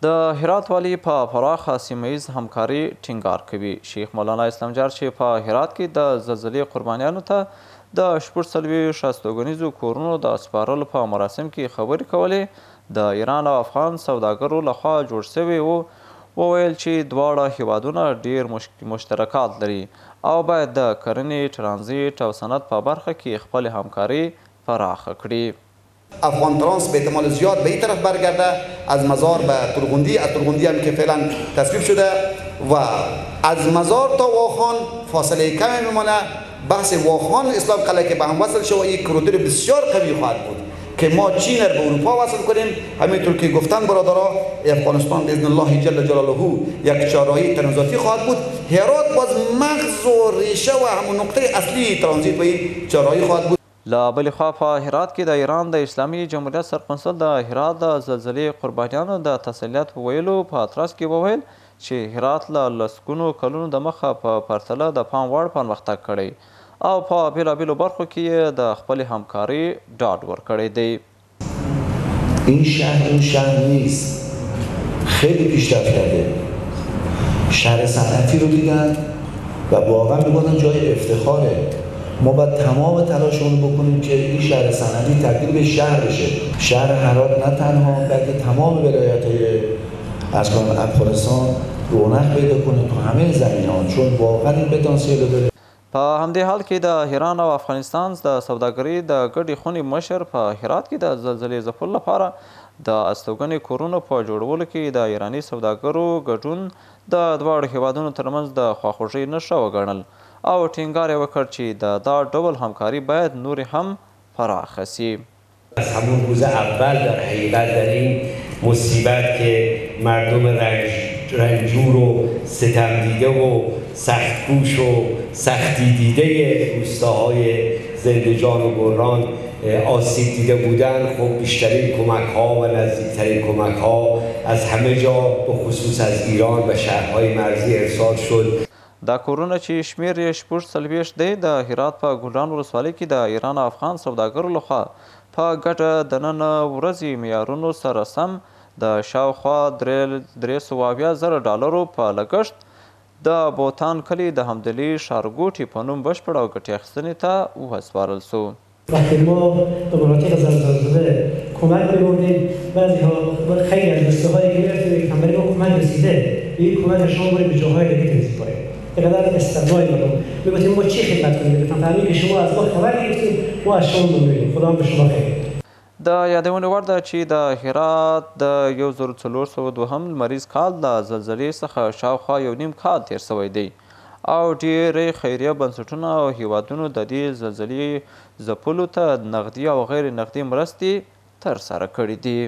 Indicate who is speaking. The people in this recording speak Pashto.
Speaker 1: د هرات والی په پراخه سیمه ییز همکاري ټینګار کوي. شیخ مولانا اسلام جار چې په هرات کې د زلزلې قربانیانو ته د 46 هستوګنیزو کورونو د سپارلو په مراسم کې خبرې کولې، د ایران او افغان سوداګرو لخوا جوړ شوی وویل چې دواړه هیوادونه ډیر مشترکات لري او باید د کرنې، ترانزیت او صنعت په برخه کې خپل همکاري پراخه کړي.
Speaker 2: افغان ترانس به احتمال زیاد به این طرف برگرده، از مزار به ترغندی، از ترغندی هم که فعلا تصویب شده و از مزار تا واخان فاصله کمی میمانه. بحث واخان اسلام قلعه که به هم وصل شد یک کرودر بسیار قوی خواهد بود که ما چین را به اروپا وصل کنیم. همینطور که گفتن برادرها، افغانستان باذن الله جل جلاله یک چهارراهی تنزاتی خواهد بود. هرات باز مغز و ریشه و همون نقطه اصلی ترانزیت به این چهارراهی خواهد بود.
Speaker 1: له بلې خوا په هرات کې د ایران د اسلامي جمهوریت سرقنصل د هرات د زلزلې قربانیانو د تسلیت په ویلو په اعتراض کې وویل چې هرات له لسګونو کلونو د مخه په پرتله د پام وړ پرمختګ کړی او په بېلابېلو برخو کې یې د خپلې همکاري ډاډ ورکړی دی.
Speaker 3: این شهر این شهر نیست، خیلی پیشرفت کرده. شهر صنعتی رو دیدن و واقعا میگفتن جای افتخاره. ما باید تمام تلاشمون بکنیم که این شهر صنعتی تبدیل به شهر بشه. شهر هرات نه تنها بلکه تمام ولایت‌های افغانستان رونق پیدا کنه تو همه زمینه‌ها، چون واقعا این پتانسیل داره.
Speaker 1: په همدې حال کې د ایران او افغانستان د سوداګرۍ د ګډې خونې مشر په هرات کې د زلزلې ځپلو لپاره د استوګنې کورونو په جوړولو کې د ایراني سوداګرو ګډون د دواړو هیوادونو ترمنځ د خواخوږۍ نښه وګڼل او ټینګار یې وکړ چې دا ډول همکاري باید نورې هم پراخه سي.
Speaker 4: از همون روز اول در حقیقت در این مصیبت که مردم رنجور و ستم دیده و سخت‌کوش و سختی دیده روستاهای زندجان و گران آسیب دیده بودن، خب بیشترین کمک‌ها و نزدیکترین کمک‌ها از همه جا به خصوص از ایران و شهرهای مرزی ارسال شد.
Speaker 1: دا کورونه چې شمیر یې 46 دی د هرات په ګلران ولسوالۍ کې د ایران او افغان سوداګرو لخوا په ګډه د نن ورځې معیارونو سره سم د شاوخوا $380,000 په لګښت د بوتان کلي د همدلي ښارګوټي په نوم بشپړ او ګټې اخیستنې ته وسپارل سو.
Speaker 5: وقتی ما به مناطق زلزله کمک ببردیم، بعضی‌ها خیلی از بسته‌هایی که می‌رفتیم که برای ما کمک رسیده، به این کمک شما برید به جاهای دیگه تنظیم. اینقدر استقلال دارم. میگفتیم ما چی خدمت کنیم؟ بهتون فهمید که شما از ما خبر گرفتید، ما از شما ممنونیم. خدا به شما خیر.
Speaker 1: د یادونې وړ ده چې د هرات د 1402 لمریز کال د زلزلې څخه شاوخوا 1.5 کال تیر شوی دی او ډېرې خیریه بنسټونه او هیوادونو د دې زلزلې ځپلو ته نغدي او غیر نغدي مرستې ترسره کړي دي.